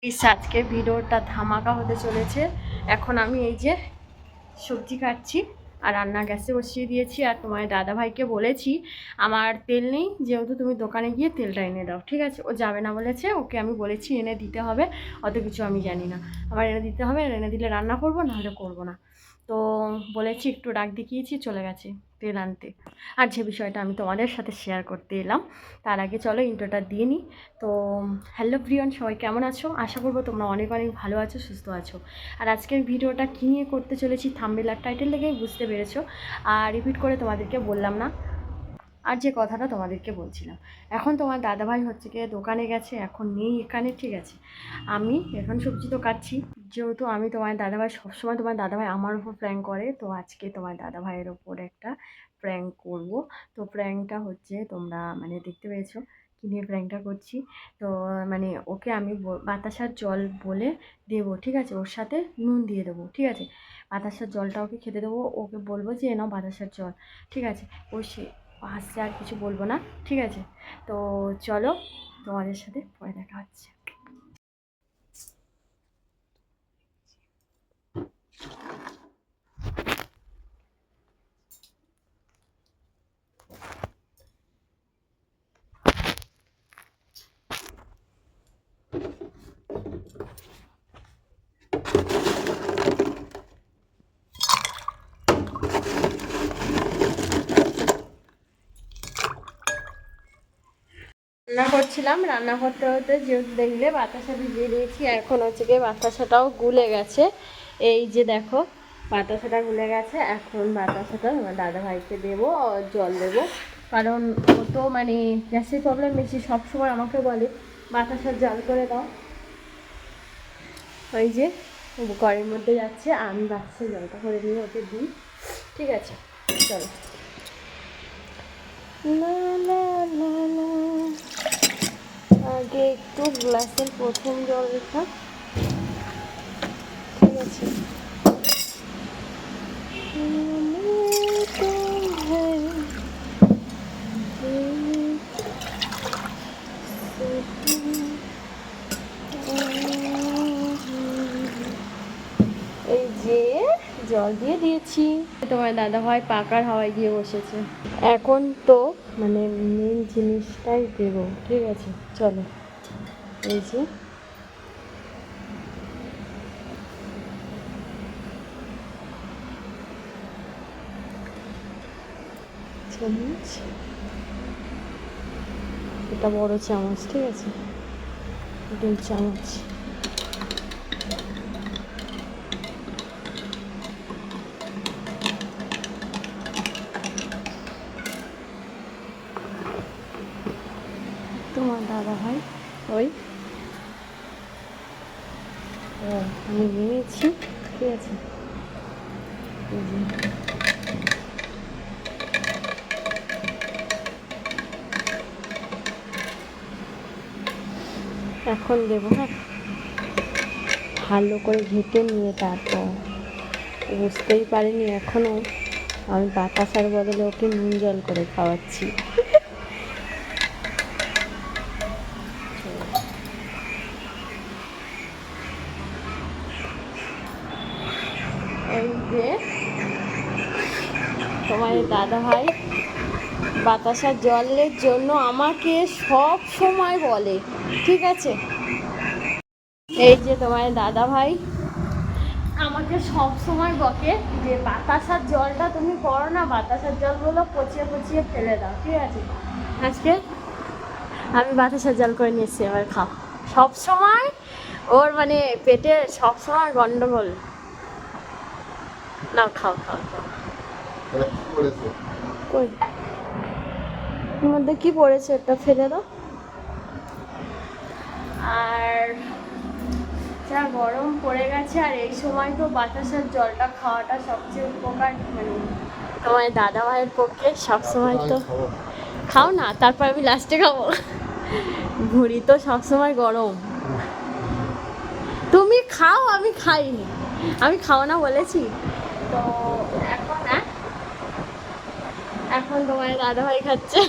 আজকের ভিডিওটা ধামাকা হতে চলেছে। এখন আমি এই যে সবজি কাটছি আর রান্না গ্যাসে বসিয়ে দিয়েছি। আর তোমার দাদাভাইকে বলেছি আমার তেল নেই, যেহেতু তুমি দোকানে গিয়ে তেলটা এনে দাও, ঠিক আছে? ও যাবে না বলেছে, ওকে আমি বলেছি এনে দিতে হবে। অত কিছু আমি জানি না, আমার এনে দিতে হবে, এনে দিলে রান্না করবো, নাহলে করবো না। তো বলেছি, একটু ডাক দেখিয়েছি, চলে গেছে তেল আনতে। আর যে বিষয়টা আমি তোমাদের সাথে শেয়ার করতে এলাম, তার আগে চলো ইন্ট্রোটা দিয়ে নিই। তো হ্যালো প্রিয়ন, সবাই কেমন আছো? আশা করবো তোমরা অনেক অনেক ভালো আছো, সুস্থ আছো। আর আজকের ভিডিওটা কী নিয়ে করতে চলেছি থাম্বনেল আর টাইটেল দেখেই বুঝতে পেরেছো। আর রিপিট করে তোমাদেরকে বললাম না। আর যে কথাটা তোমাদেরকে বলছিলাম, এখন তোমার দাদাভাই হচ্ছে গিয়ে দোকানে গেছে, এখন নেই এখানে, ঠিক আছে? আমি এখন সবজি তো কাটছি। যেহেতু আমি তোমার দাদাভাই, সবসময় তোমার দাদাভাই আমার উপর প্র্যাঙ্ক করে, তো আজকে তোমার দাদাভাইয়ের ওপর একটা প্র্যাঙ্ক করব। তো প্র্যাঙ্কটা হচ্ছে, তোমরা মানে দেখতে পেয়েছো কী নিয়ে প্র্যাঙ্কটা করছি। তো মানে ওকে আমি বাতাসার জল বলে দেবো, ঠিক আছে? ওর সাথে নুন দিয়ে দেবো, ঠিক আছে? বাতাসার জলটা ওকে খেতে দেবো, ওকে বলবো যে এ নাও বাতাসার জল, ঠিক আছে? ও সে হাসছে, আর কিছু বলবো না, ঠিক আছে? তো চলো, তোমাদের সাথে পরে দেখা হচ্ছে। রান্না করছিলাম, রান্না করতে হতে যেহেতু দেখলে বাতাসা ভিজিয়ে দিয়েছি, এখন হচ্ছে গিয়ে বাতাসাটাও গুলে গেছে। এই যে দেখো, বাতাসাটা গুলে গেছে। এখন বাতাসাটা আমার দাদাভাইকে দেবো, জল দেবো। কারণ ও তো মানে গ্যাসের প্রবলেম বেশি, সবসময় আমাকে বলে বাতাসার জল করে দাও। ওই যে ঘরের মধ্যে যাচ্ছে, আমি বাতাসার জলটা করে নিয়ে ওকে দিই, ঠিক আছে? চলো। না না না না, আগে একটু গ্লাসের প্রথম জলটা, ঠিক আছে? এই যে জল দিয়ে দিয়েছি। তোমার দাদাভাই পাকার হাওয়ায় গিয়ে বসেছে। এখন তো মানে মেন জিনিসটাই দেবো, ঠিক আছে? চলো। এই যে চামচ, এটা বড় চামচ, ঠিক আছে? 2 চামচ। তোমার দাদাভাই ওই আমি নিয়েছি, ঠিক আছে? এখন দেবো, হ্যাঁ? ভালো করে ঘেঁটে নিয়ে তারপর বুঝতেই পারিনি এখনও আমি বাতাসার বদলে ওকে নুন জল করে খাওয়াচ্ছি। এই যে তোমার দাদাভাই বাতাসার জলের জন্য আমাকে সব সময় বলে, ঠিক আছে? এই যে তোমার দাদাভাই আমাকে সব সময় বকে যে বাতাসার জলটা তুমি করো না, বাতাসার জলগুলো পচিয়ে পচিয়ে ফেলে দাও, ঠিক আছে? আজকে আমি বাতাসার জল করে নিয়েছি, এবার খাও। সব সময় ওর মানে পেটে সব সময় গন্ডগোল। না, খাও খাও খাও। কই এর মধ্যে কি পড়েছে, ওটা ফেলে দাও। আর যা গরম পড়ে গেছে, আর এই সময় তো বাতাসার জলটা খাওয়াটা সবচেয়ে উপকার, মানে তোমার দাদা ভাইয়ের পক্ষে সবসময় তো। খাও না, তারপর আমি লাস্টে খাবো। ভুঁড়ি তো সবসময় গরম। তুমি খাও, আমি খাইনি, আমি খাও না বলেছি তো। এখন এখন তোমার দাদাভাই খাচ্ছে।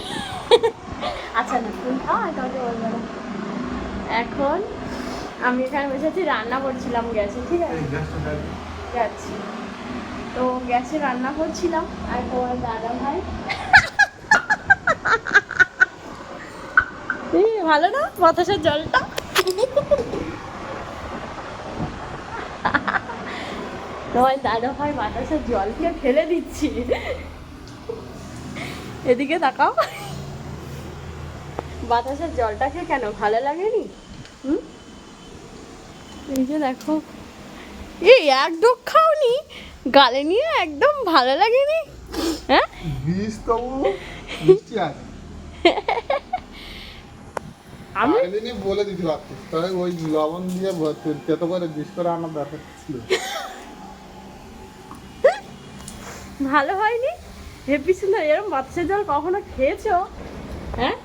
আচ্ছা না, তুমি খাও, আমি তোমাকে বলবো না। এখন আমি এখানে বসেছি, রান্না করছিলাম গ্যাসে, ঠিক আছে যাচ্ছি। তো গ্যাসে রান্না করছিলাম আর তোমার দাদা ভাই ভালো না বাতাসের জলটা। তোমার দাদা ভাই বাতাসের জলকে ফেলে দিচ্ছি। এদিকে তাকাও, বাতাসের জলটাকে কেন ভালো লাগেনি? এই যে দেখো, এই এক ডোক খাওনি, গালে নিয়ে একদম ভালো লাগেনি। হ্যাঁ আমি বলে দিতে পারতিস, তবে ওই লবণ দিয়ে তেতো করে বিষ করে আনার দরকার ছিল। ভালো হয়নি, হেপি সুন্দর। এরকম বাতাসের জল কখনো খেয়েছো? হ্যাঁ,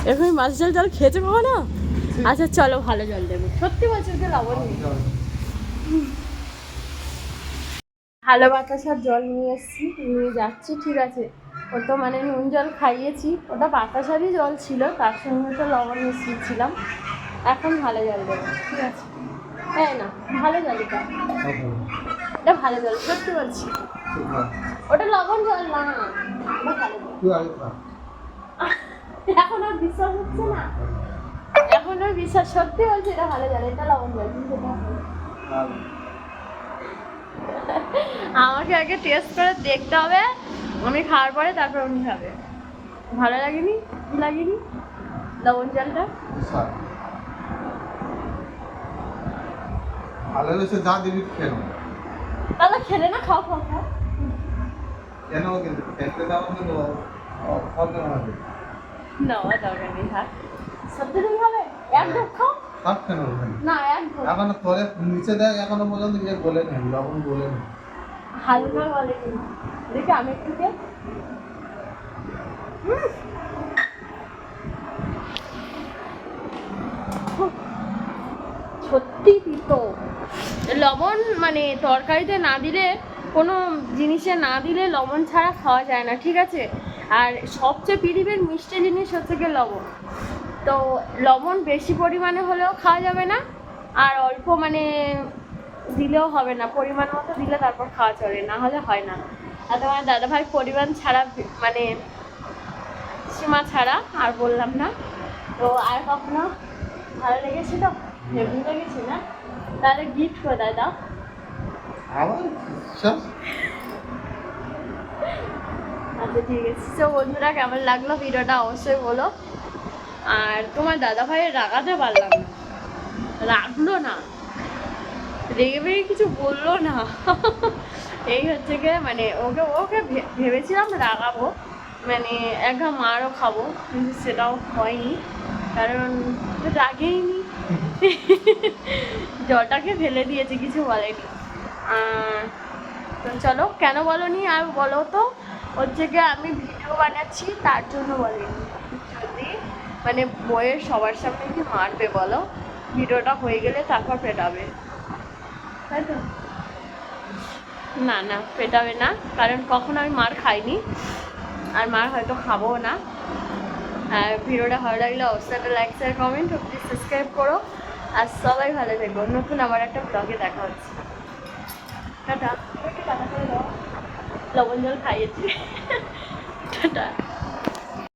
এরকম বাতাসের জল খেয়েছো কখনো? আচ্ছা চলো ভালো জল দেবো, সত্যি বলছি যে লবণ নেই। ভালো বাতাসার জল নিয়ে এসেছি, নিয়ে যাচ্ছি, ঠিক আছে। ও তো মানে নুন জল খাইয়েছি, ওটা বাতাসারই জল ছিল, তার সঙ্গে তো লবণ মিশিয়েছিলাম। এখন ভালো জল দেবো, ঠিক আছে? হ্যাঁ না, ভালো জল এটা, এটা ভালো জল, সত্যি বলছি। ওটা লবণ জল না, ওটা ভালো জল। এখন আর বিশ্বাস হচ্ছে না, এখন আর বিশ্বাস, সত্যি বলছি এটা ভালো জল, এটা লবণ জল। আমাকে আগে টেস্ট করে দেখতে হবে, আমি খাওয়ার পরে তারপর উনি খাবে। ভালো লাগেনি, লাগেনি লবণ জলটা? ভালো হয়েছে, যা দিবি খেলো। তাহলে খেলে না, খাও খাও খাও। কেন কিন্তু খেতে দাও কিন্তু খাওয়া হবে না, দরকার নেই, থাক। সত্যি তুমি খাবে? এক ঢোক খাও। সব কেন না, এক ঢোক। এখনো তোরে নিচে দেয়, এখনো পর্যন্ত গিয়ে বলে নেই, লবণ বলে নেই। হালকা বলেনি, দেখি আমি একটু কে সত্যি তিতো। লবণ মানে তরকারিতে না দিলে, কোনো জিনিসে না দিলে লবণ ছাড়া খাওয়া যায় না, ঠিক আছে? আর সবচেয়ে পৃথিবীর মিষ্টি জিনিস হচ্ছে গিয়ে লবণ। তো লবণ বেশি পরিমাণে হলেও খাওয়া যাবে না, আর অল্প মানে দিলেও হবে না, পরিমাণ মতো দিলে তারপর খাওয়া চলে, না হলে হয় না। আর তোমার দাদাভাই পরিমাণ ছাড়া মানে সীমা ছাড়া আর বললাম না। তো আর কখনো ভালো লেগেছে তো, হেভি লেগেছে না? তাহলে গিফট কোথায় দাও? আচ্ছা ঠিক আছে। তো বন্ধুরা, কেমন লাগলো ভিডিওটা অবশ্যই বলো। আর তোমার দাদা ভাইয়ের রাগাতে পারলাম না, রাগলো না, রেগে বেগে কিছু বললো না। এই হচ্ছে গিয়ে মানে ওকে ওকে ভেবেছিলাম রাগাবো, মানে এক ঘা মারও খাবো, কিন্তু সেটাও হয়নি, কারণ রাগেইনি। জলটাকে ফেলে দিয়েছে, কিছু বলেনি। তো চলো, কেন বলোনি আর বলো তো? হচ্ছে গিয়ে আমি ভিডিও বানাচ্ছি তার জন্য বলেনি। যদি মানে বইয়ের সবার সামনে কি মারবে বলো? ভিডিওটা হয়ে গেলে তারপর পেটাবে, তাই তো? না না, পেটাবে না, কারণ কখনো আমি মার খাইনি, আর মার হয়তো খাবোও না। আর ভিডিওটা ভালো লাগলে অবশ্যই একটা লাইক শেয়ার কমেন্ট ও প্লিজ সাবস্ক্রাইব করো। আর সবাই ভালো থাকবো, নতুন আবার একটা ব্লগে দেখা হচ্ছে। টাটা। টাটা করে দাও, লবণ জল খাইয়েছি। টাটা।